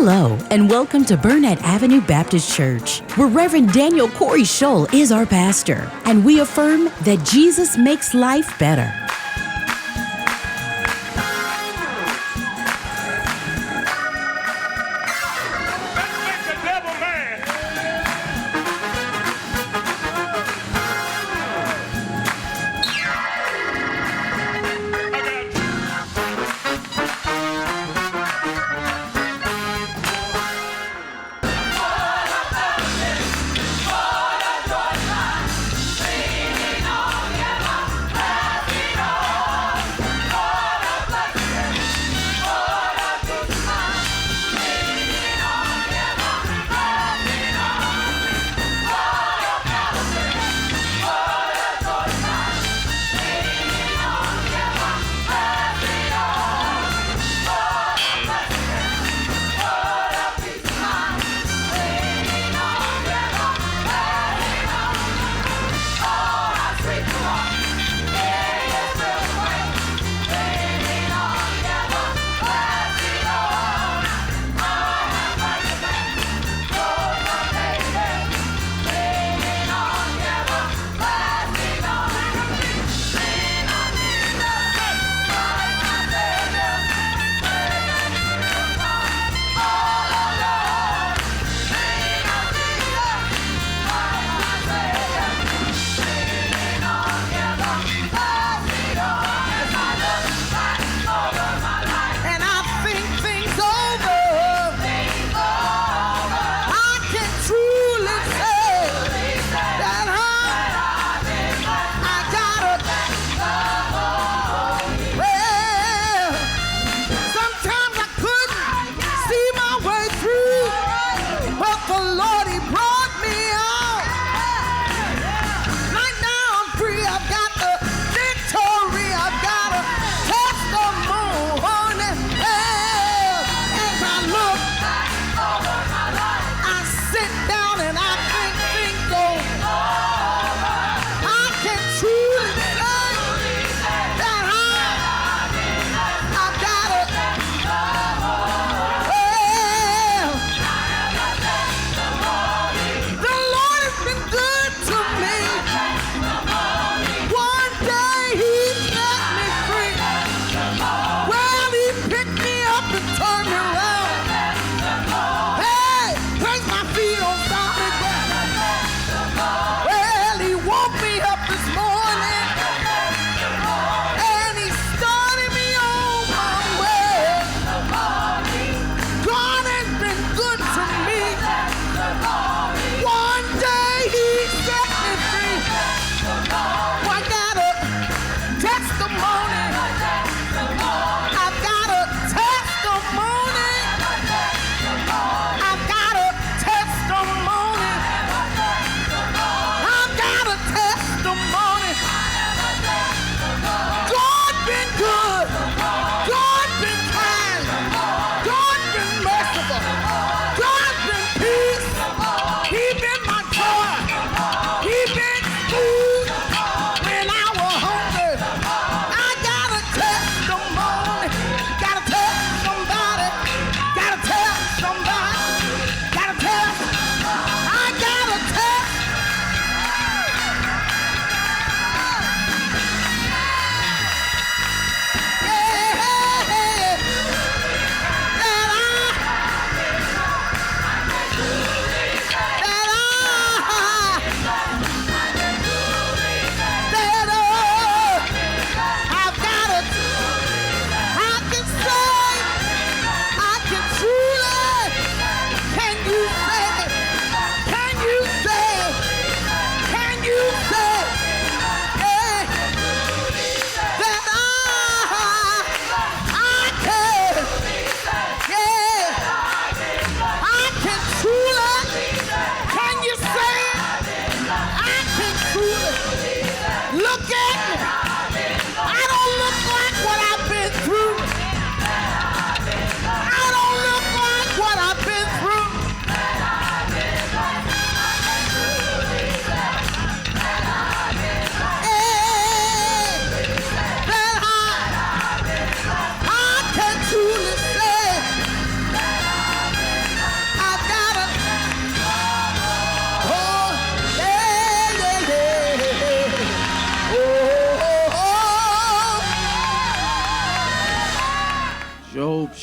Hello, and welcome to Burnett Avenue Baptist Church, where Reverend Daniel Corey Scholl is our pastor, and we affirm that Jesus makes life better.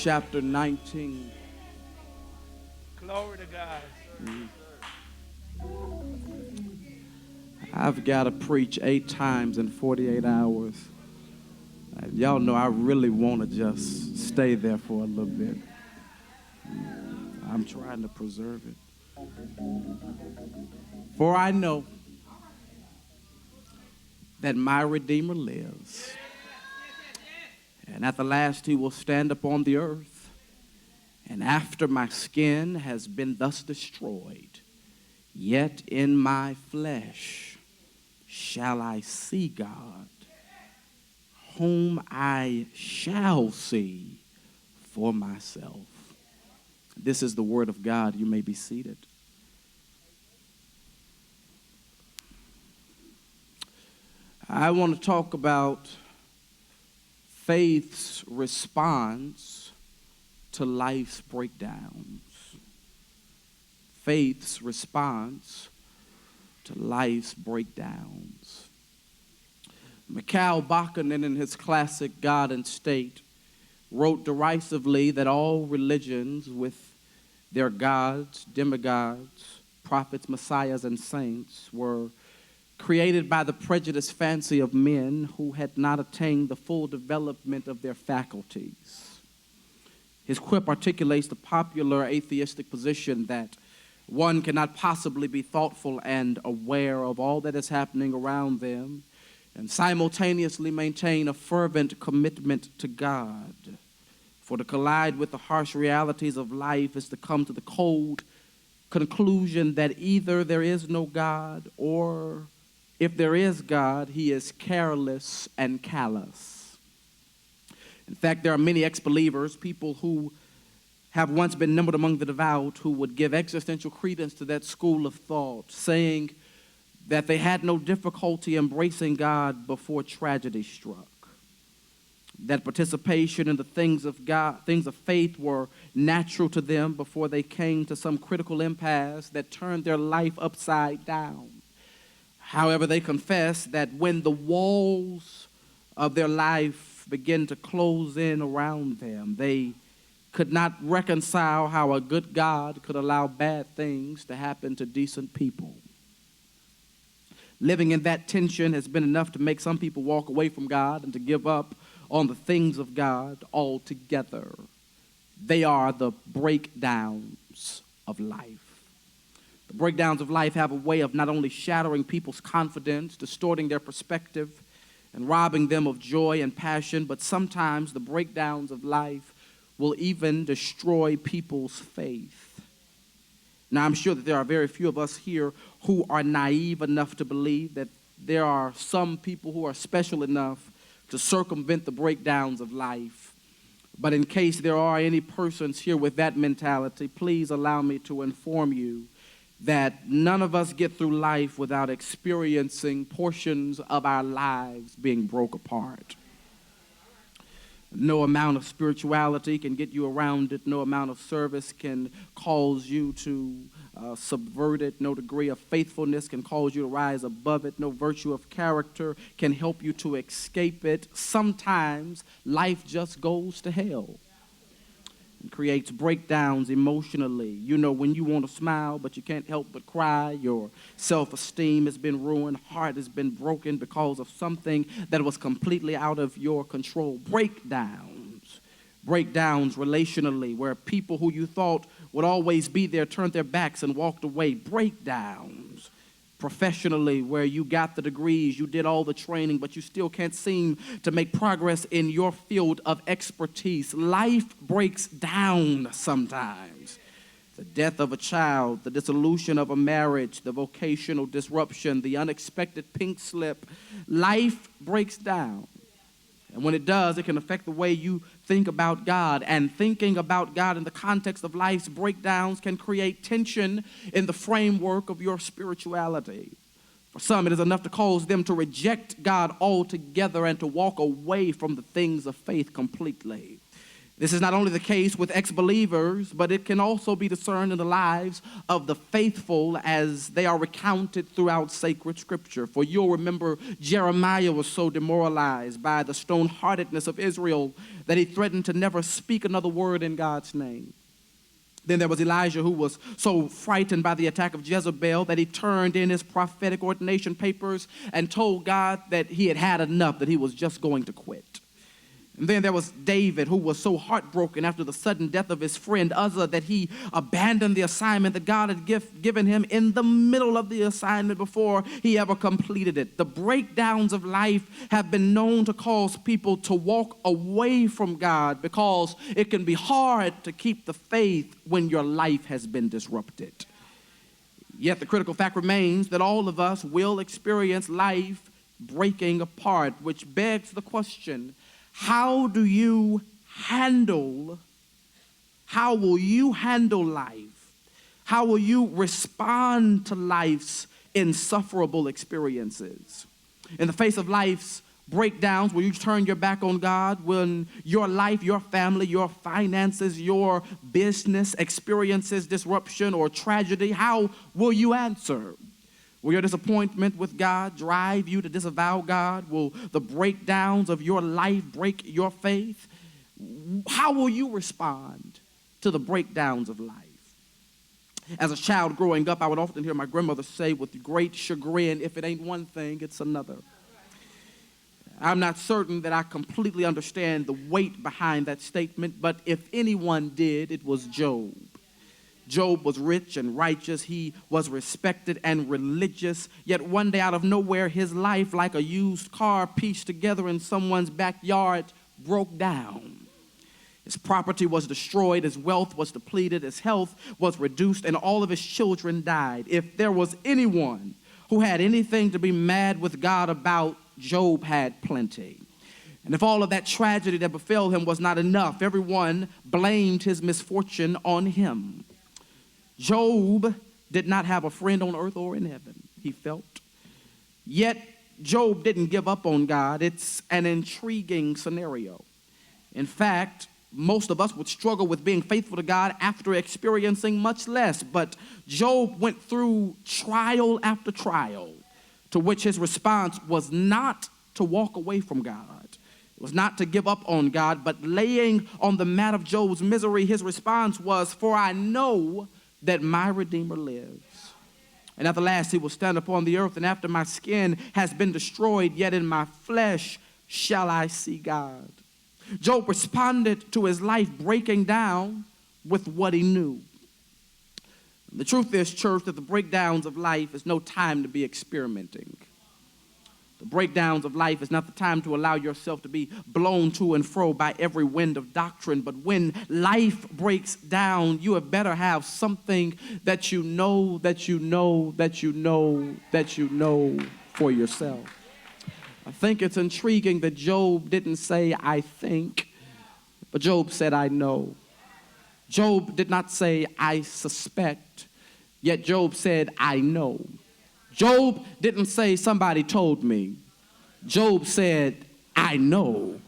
chapter 19. Glory to God. I've got to preach 8 times in 48 hours. Y'all know I really want to just stay there for a little bit. I'm trying to preserve it. For I know that my Redeemer lives, and at the last he will stand upon the earth. And after my skin has been thus destroyed, yet in my flesh shall I see God, whom I shall see for myself. This is the word of God. You may be seated. I want to talk about faith's response to life's breakdowns. Faith's response to life's breakdowns. Mikhail Bakunin, in his classic God and State, wrote derisively that all religions with their gods, demigods, prophets, messiahs, and saints were created by the prejudiced fancy of men who had not attained the full development of their faculties. His quip articulates the popular atheistic position that one cannot possibly be thoughtful and aware of all that is happening around them and simultaneously maintain a fervent commitment to God. For to collide with the harsh realities of life is to come to the cold conclusion that either there is no God, or if there is God, he is careless and callous. In fact, there are many ex-believers, people who have once been numbered among the devout, who would give existential credence to that school of thought, saying that they had no difficulty embracing God before tragedy struck. That participation in the things of God, things of faith, were natural to them before they came to some critical impasse that turned their life upside down. However, they confess that when the walls of their life began to close in around them, they could not reconcile how a good God could allow bad things to happen to decent people. Living in that tension has been enough to make some people walk away from God and to give up on the things of God altogether. They are the breakdowns of life. The breakdowns of life have a way of not only shattering people's confidence, distorting their perspective, and robbing them of joy and passion, but sometimes the breakdowns of life will even destroy people's faith. Now, I'm sure that there are very few of us here who are naive enough to believe that there are some people who are special enough to circumvent the breakdowns of life. But in case there are any persons here with that mentality, please allow me to inform you that none of us get through life without experiencing portions of our lives being broke apart. No amount of spirituality can get you around it. No amount of service can cause you to subvert it. No degree of faithfulness can cause you to rise above it. No virtue of character can help you to escape it. Sometimes life just goes to hell and creates breakdowns emotionally. You know, when you want to smile, but you can't help but cry. Your self-esteem has been ruined. Heart has been broken because of something that was completely out of your control. Breakdowns relationally, where people who you thought would always be there turned their backs and walked away. Breakdowns professionally, where you got the degrees, you did all the training, but you still can't seem to make progress in your field of expertise. Life breaks down sometimes. The death of a child, the dissolution of a marriage, the vocational disruption, the unexpected pink slip. Life breaks down. And when it does, it can affect the way you think about God. And thinking about God in the context of life's breakdowns can create tension in the framework of your spirituality. For some, it is enough to cause them to reject God altogether and to walk away from the things of faith completely. This is not only the case with ex-believers, but it can also be discerned in the lives of the faithful as they are recounted throughout sacred scripture. For you'll remember Jeremiah was so demoralized by the stone-heartedness of Israel that he threatened to never speak another word in God's name. Then there was Elijah, who was so frightened by the attack of Jezebel that he turned in his prophetic ordination papers and told God that he had had enough, that he was just going to quit. And then there was David, who was so heartbroken after the sudden death of his friend Uzzah that he abandoned the assignment that God had given him in the middle of the assignment before he ever completed it. The breakdowns of life have been known to cause people to walk away from God because it can be hard to keep the faith when your life has been disrupted. Yet the critical fact remains that all of us will experience life breaking apart, which begs the question, how will you handle life? How will you respond to life's insufferable experiences? In the face of life's breakdowns, will you turn your back on God when your life, your family, your finances, your business experiences disruption or tragedy? How will you answer? Will your disappointment with God drive you to disavow God? Will the breakdowns of your life break your faith? How will you respond to the breakdowns of life? As a child growing up, I would often hear my grandmother say with great chagrin, if it ain't one thing, it's another. I'm not certain that I completely understand the weight behind that statement, but if anyone did, it was Job. Job was rich and righteous. He was respected and religious. Yet one day out of nowhere, his life, like a used car pieced together in someone's backyard, broke down. His property was destroyed. His wealth was depleted. His health was reduced, and all of his children died. If there was anyone who had anything to be mad with God about, Job had plenty. And if all of that tragedy that befell him was not enough, everyone blamed his misfortune on him. Job did not have a friend on earth or in heaven, he felt. Yet, Job didn't give up on God. It's an intriguing scenario. In fact, most of us would struggle with being faithful to God after experiencing much less. But Job went through trial after trial, to which his response was not to walk away from God. It was not to give up on God, but laying on the mat of Job's misery, his response was, "For I know that my Redeemer lives. And at the last he will stand upon the earth, and after my skin has been destroyed, yet in my flesh shall I see God." Job responded to his life breaking down with what he knew. The truth is, church, that the breakdowns of life is no time to be experimenting. The breakdowns of life is not the time to allow yourself to be blown to and fro by every wind of doctrine. But when life breaks down, you had better have something that you know for yourself. I think it's intriguing that Job didn't say, "I think," but Job said, "I know." Job did not say, "I suspect," yet Job said, "I know." Job didn't say, "Somebody told me." Job said, "I know."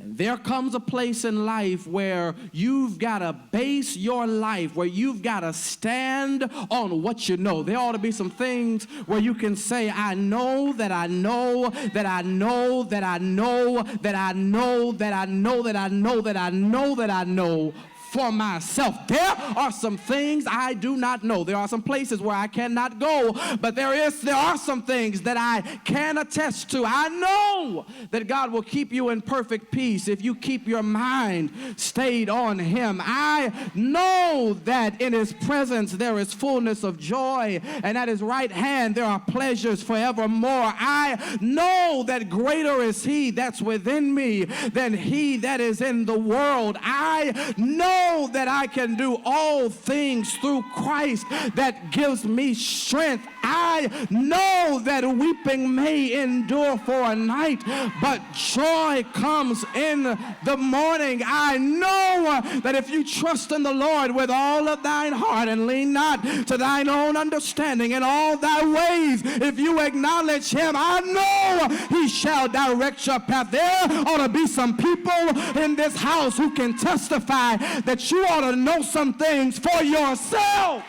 And there comes a place in life where you've got to base your life, where you've got to stand on what you know. There ought to be some things where you can say, "I know that I know that I know that I know that I know that I know that I know that I know that I know for myself." There are some things I do not know. There are some places where I cannot go, but there are some things that I can attest to. I know that God will keep you in perfect peace if you keep your mind stayed on him. I know that in his presence there is fullness of joy, and at his right hand there are pleasures forevermore. I know that greater is he that's within me than he that is in the world. I know know that I can do all things through Christ that gives me strength. I know that weeping may endure for a night, but joy comes in the morning. I know that if you trust in the Lord with all of thine heart and lean not to thine own understanding, in all thy ways, if you acknowledge him, I know he shall direct your path. There ought to be some people in this house who can testify that you ought to know some things for yourself.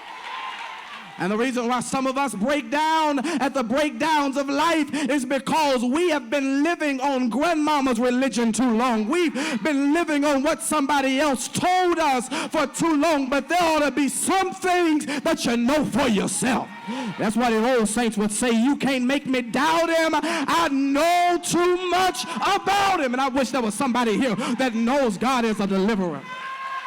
And the reason why some of us break down at the breakdowns of life is because we have been living on grandmama's religion too long. We've been living on what somebody else told us for too long. But there ought to be some things that you know for yourself. That's why the old saints would say, you can't make me doubt him. I know too much about him. And I wish there was somebody here that knows God is a deliverer.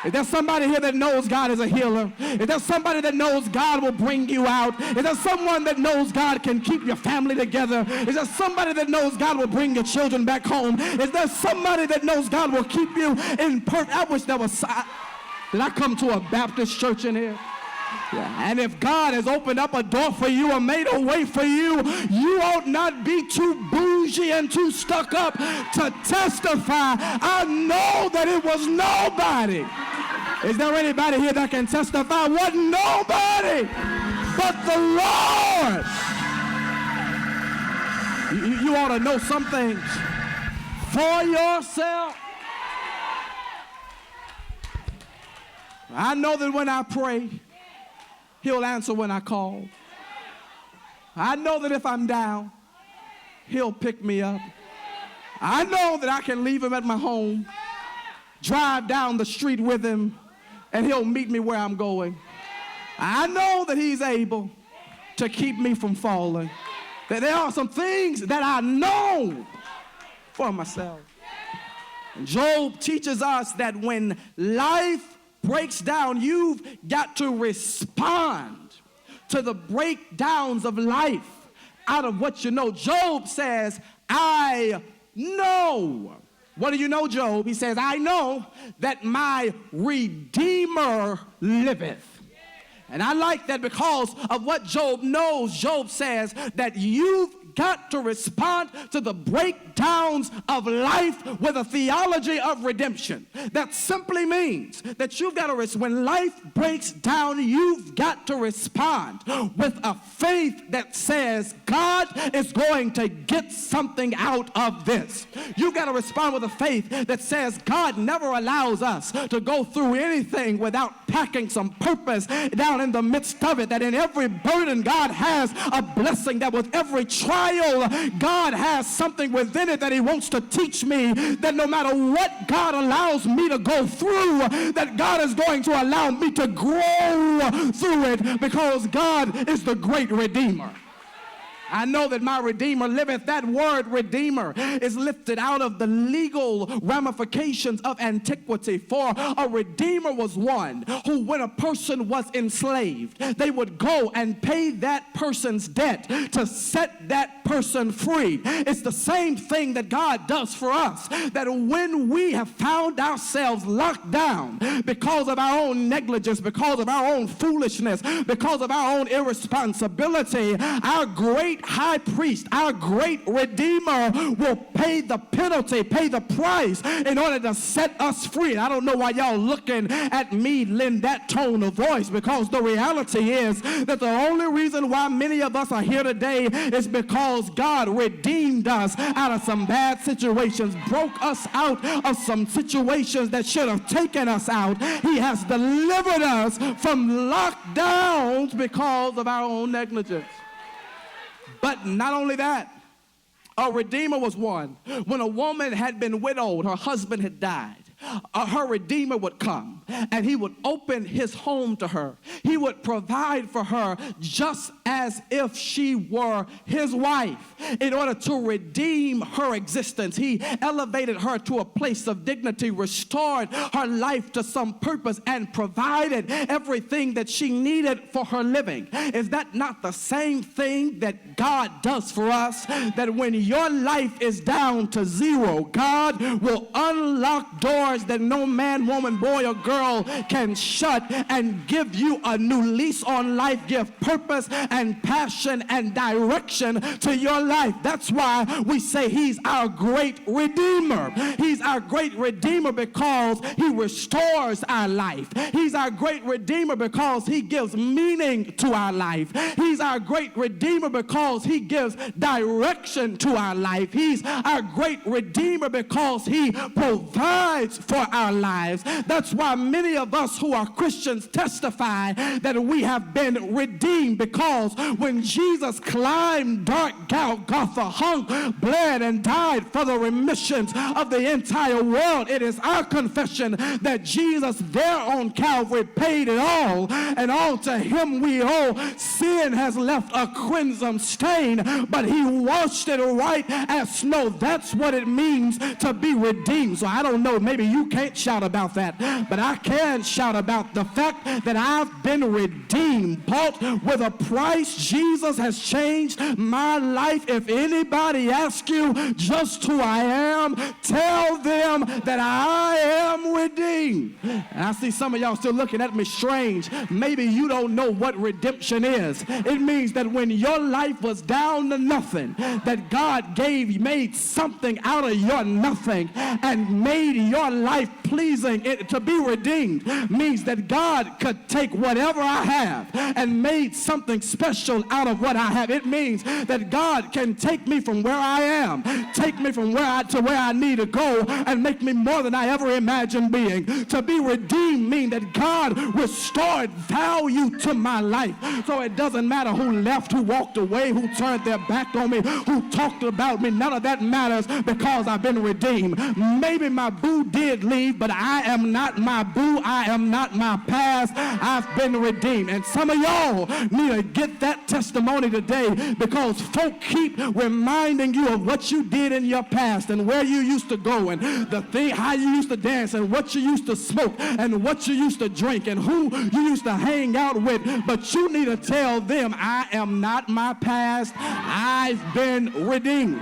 Is there somebody here that knows God is a healer? Is there somebody that knows God will bring you out? Is there someone that knows God can keep your family together? Is there somebody that knows God will bring your children back home? Is there somebody that knows God will keep you in perfect? I wish there was. Did I come to a Baptist church in here? Yeah. And if God has opened up a door for you or made a way for you, you ought not be too bougie and too stuck up to testify. I know that it was nobody. Is there anybody here that can testify? What nobody but the Lord. You ought to know some things for yourself. I know that when I pray, he'll answer when I call. I know that if I'm down, he'll pick me up. I know that I can leave him at my home, drive down the street with him, and he'll meet me where I'm going. I know that he's able to keep me from falling. That there are some things that I know for myself. And Job teaches us that when life breaks down, you've got to respond to the breakdowns of life out of what you know. Job says, I know. What do you know, Job? He says, I know that my Redeemer liveth. And I like that because of what Job knows. Job says that you've got to respond to the breakdowns of life with a theology of redemption. That simply means that you've got to, when life breaks down, you've got to respond with a faith that says God is going to get something out of this. You've got to respond with a faith that says God never allows us to go through anything without packing some purpose down in the midst of it. That in every burden, God has a blessing. That with every trial, God has something within it that he wants to teach me, that no matter what God allows me to go through, that God is going to allow me to grow through it, because God is the great Redeemer. I know that my Redeemer liveth. That word Redeemer is lifted out of the legal ramifications of antiquity. For a Redeemer was one who, when a person was enslaved, they would go and pay that person's debt to set that person free. It's the same thing that God does for us. That when we have found ourselves locked down because of our own negligence, because of our own foolishness, because of our own irresponsibility, our great high priest, our great Redeemer, will pay the penalty, pay the price in order to set us free. And I don't know why y'all looking at me lend that tone of voice, because the reality is that the only reason why many of us are here today is because God redeemed us out of some bad situations, broke us out of some situations that should have taken us out. He has delivered us from lockdowns because of our own negligence. But not only that, a Redeemer was one. When a woman had been widowed, her husband had died, her Redeemer would come and he would open his home to her. He would provide for her just as if she were his wife. In order to redeem her existence, he elevated her to a place of dignity, restored her life to some purpose, and provided everything that she needed for her living. Is that not the same thing that God does for us? That when your life is down to zero, God will unlock doors that no man, woman, boy, or girl girl can shut and give you a new lease on life, give purpose and passion and direction to your life. That's why we say he's our great redeemer. He's our great redeemer because he restores our life. He's our great redeemer because he gives meaning to our life. He's our great redeemer because he gives direction to our life. He's our great redeemer because he provides for our lives. That's why many of us who are Christians testify that we have been redeemed, because when Jesus climbed dark Golgotha, hung, bled, and died for the remissions of the entire world, it is our confession that Jesus there on Calvary paid it all, and all to him we owe. Sin has left a crimson stain, but he washed it white as snow. That's what it means to be redeemed. So I don't know, maybe you can't shout about that, but I can shout about the fact that I've been redeemed, bought with a price. Jesus has changed my life. If anybody asks you just who I am, tell them that I am redeemed. And I see some of y'all still looking at me strange. Maybe you don't know what redemption is. It means that when your life was down to nothing, that God made something out of your nothing and made your life pleasing. To be redeemed means that God could take whatever I have and made something special out of what I have. It means that God can take me from where I am, take me from where I need to go, and make me more than I ever imagined being. To be redeemed means that God restored value to my life. So it doesn't matter who left, who walked away, who turned their back on me, who talked about me. None of that matters because I've been redeemed. Maybe my boo did leave, but I am not my boo. I am not my past. I've been redeemed. And some of y'all need to get that testimony today, because folk keep reminding you of what you did in your past and where you used to go and how you used to dance and what you used to smoke and what you used to drink and who you used to hang out with. But you need to tell them, I am not my past. I've been redeemed.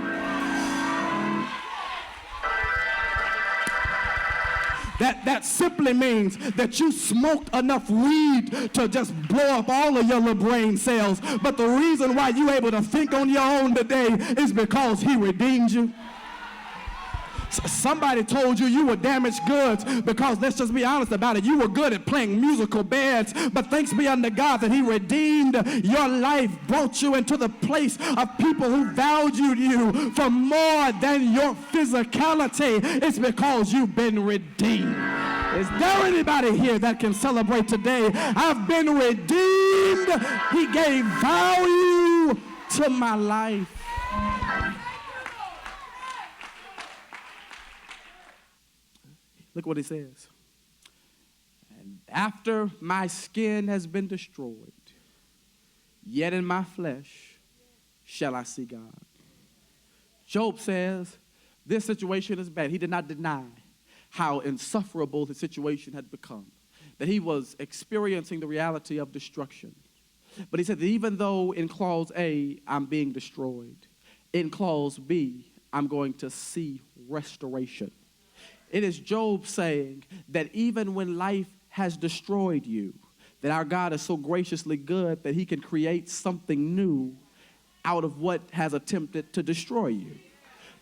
That simply means that you smoked enough weed to just blow up all of your little brain cells. But the reason why you're able to think on your own today is because he redeemed you. Somebody told you were damaged goods because, let's just be honest about it, you were good at playing musical beds, but thanks be unto God that he redeemed your life, brought you into the place of people who valued you for more than your physicality. It's because you've been redeemed. Is there anybody here that can celebrate today? I've been redeemed. He gave value to my life. Look what he says. And after my skin has been destroyed, yet in my flesh shall I see God. Job says this situation is bad. He did not deny how insufferable the situation had become, that he was experiencing the reality of destruction. But he said that even though in clause A, I'm being destroyed, in clause B, I'm going to see restoration. It is Job saying that even when life has destroyed you, that our God is so graciously good that he can create something new out of what has attempted to destroy you.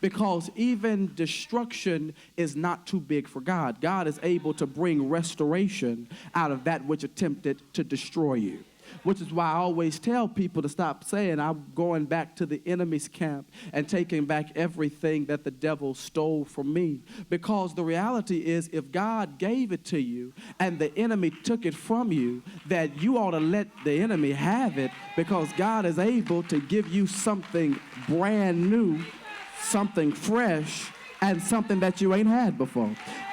Because even destruction is not too big for God. God is able to bring restoration out of that which attempted to destroy you. Which is why I always tell people to stop saying I'm going back to the enemy's camp and taking back everything that the devil stole from me. Because the reality is, if God gave it to you and the enemy took it from you, that you ought to let the enemy have it, because God is able to give you something brand new, something fresh, and something that you ain't had before.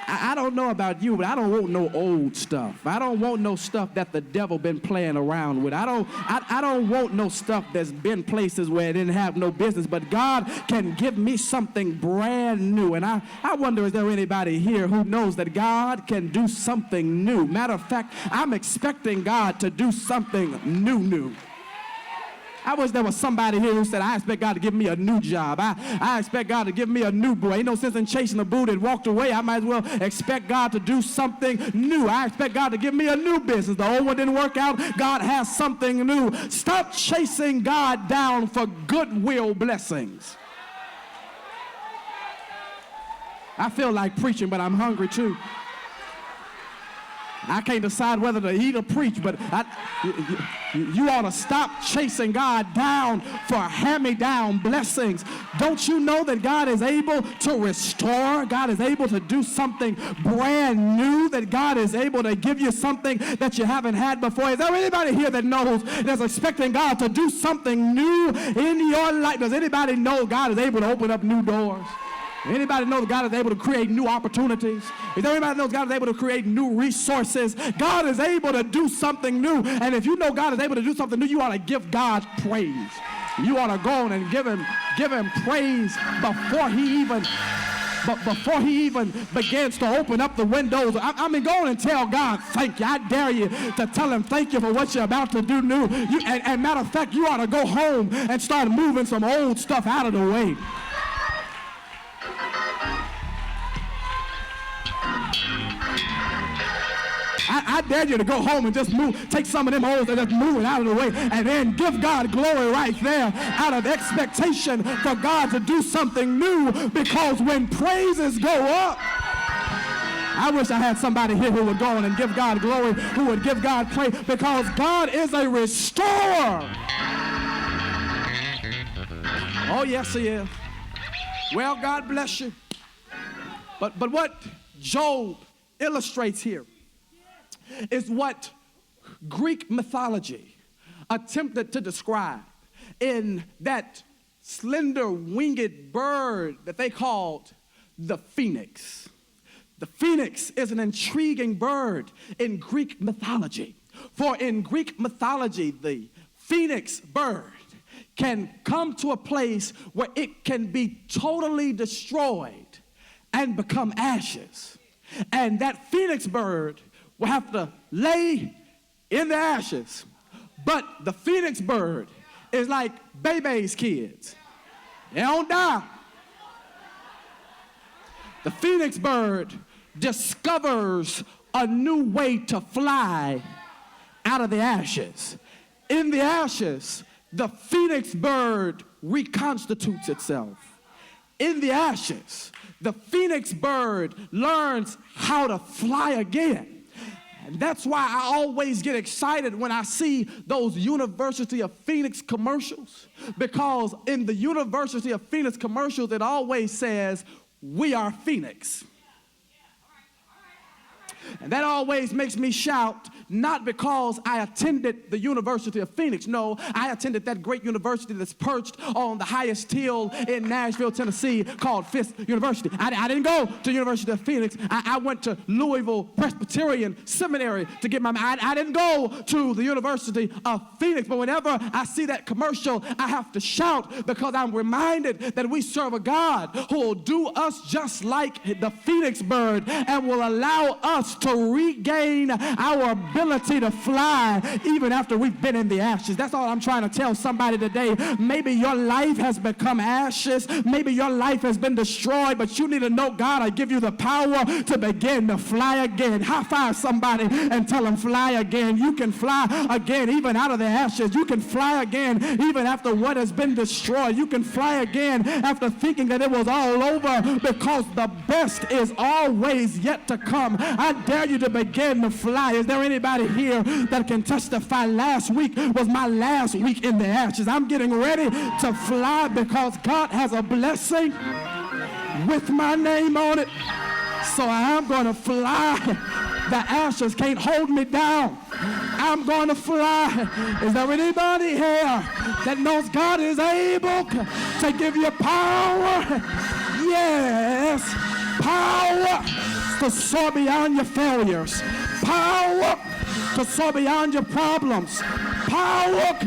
I don't know about you, but I don't want no old stuff. I don't want no stuff that the devil been playing around with. I don't want no stuff that's been places where it didn't have no business, but God can give me something brand new. And I wonder, is there anybody here who knows that God can do something new? Matter of fact, I'm expecting God to do something new. I wish there was somebody here who said, I expect God to give me a new job. I expect God to give me a new boo. Ain't no sense in chasing a boo that walked away. I might as well expect God to do something new. I expect God to give me a new business. The old one didn't work out. God has something new. Stop chasing God down for goodwill blessings. I feel like preaching, but I'm hungry too. I can't decide whether to eat or preach, but you ought to stop chasing God down for hand-me-down blessings. Don't you know that God is able to restore? God is able to do something brand new, that God is able to give you something that you haven't had before. Is there anybody here that knows that's expecting God to do something new in your life? Does anybody know God is able to open up new doors? Anybody know that God is able to create new opportunities? Is there anybody knows God is able to create new resources? God is able to do something new. And if you know God is able to do something new, you ought to give God praise. You ought to go on and give him praise before he even begins to open up the windows. I mean, go on and tell God, thank you. I dare you to tell him thank you for what you're about to do new. And matter of fact, you ought to go home and start moving some old stuff out of the way. I dare you to go home and just take some of them holes and just move it out of the way, and then give God glory right there out of expectation for God to do something new, because when praises go up, I wish I had somebody here who would go on and give God glory, who would give God praise, because God is a restorer. Oh, yes, he is. Well, God bless you. But what Job illustrates here is what Greek mythology attempted to describe in that slender winged bird that they called the phoenix. The phoenix is an intriguing bird in Greek mythology. For in Greek mythology, the phoenix bird can come to a place where it can be totally destroyed and become ashes. And that phoenix bird will have to lay in the ashes. But the phoenix bird is like baby's kids. They don't die. The phoenix bird discovers a new way to fly out of the ashes. In the ashes, the phoenix bird reconstitutes itself. In the ashes, the phoenix bird learns how to fly again. And that's why I always get excited when I see those University of Phoenix commercials, because in the University of Phoenix commercials, it always says, "We are Phoenix." And that always makes me shout, not because I attended the University of Phoenix. No, I attended that great university that's perched on the highest hill in Nashville, Tennessee, called Fisk University. I didn't go to the University of Phoenix. I went to Louisville Presbyterian Seminary to get my... I didn't go to the University of Phoenix, but whenever I see that commercial, I have to shout, because I'm reminded that we serve a God who will do us just like the phoenix bird and will allow us to regain our ability to fly even after we've been in the ashes. That's all I'm trying to tell somebody today. Maybe your life has become ashes. Maybe your life has been destroyed, but you need to know God will give you the power to begin to fly again. High five somebody and tell them fly again. You can fly again even out of the ashes. You can fly again even after what has been destroyed. You can fly again after thinking that it was all over, because the best is always yet to come. I dare you to begin to fly. Is there anybody here that can testify last week was my last week in the ashes? I'm getting ready to fly because God has a blessing with my name on it. So I'm going to fly. The ashes can't hold me down. I'm going to fly. Is there anybody here that knows God is able to give you power? Yes, power to soar beyond your failures, power to soar beyond your problems, power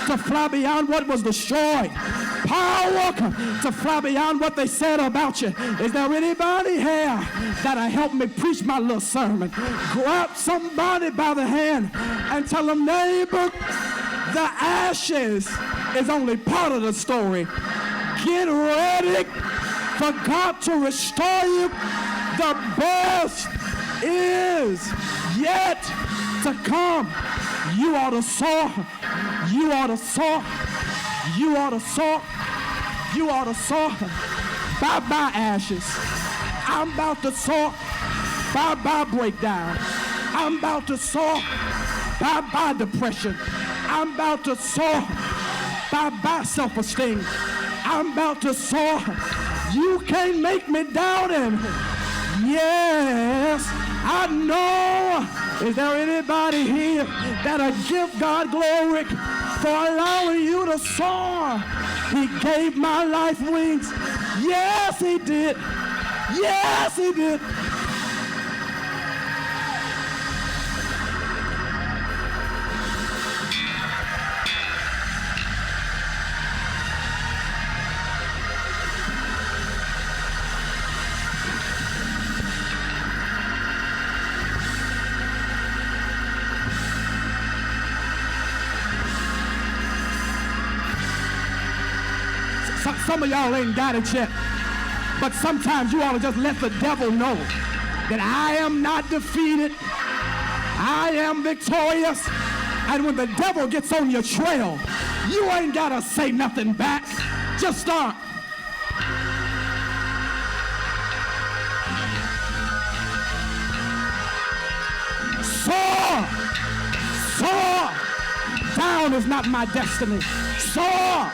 to fly beyond what was destroyed, power to fly beyond what they said about you. Is there anybody here that'll help me preach my little sermon? Grab somebody by the hand and tell them, neighbor, the ashes is only part of the story. Get ready for God to restore you. The best is yet to come. You ought to soar. You ought to soar. You ought to soar. You ought to soar. Bye-bye ashes. I'm about to soar. Bye-bye breakdown. I'm about to soar. Bye-bye depression. I'm about to soar. Bye-bye self-esteem. I'm about to soar. You can't make me doubt him. Yes, I know. Is there anybody here that'll give God glory for allowing you to soar? He gave my life wings. Yes, he did. Yes, he did. Some of y'all ain't got it yet, but sometimes you ought to just let the devil know that I am not defeated. I am victorious. And when the devil gets on your trail, you ain't got to say nothing back. Just start. Soar. Soar. Down is not my destiny. Soar.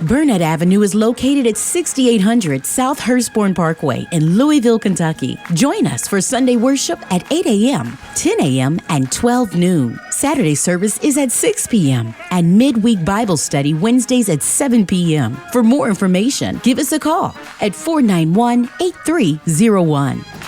Burnett Avenue is located at 6800 South Hurstbourne Parkway in Louisville, Kentucky. Join us for Sunday worship at 8 a.m., 10 a.m., and 12 noon. Saturday service is at 6 p.m. and midweek Bible study Wednesdays at 7 p.m. For more information, give us a call at 491-8301.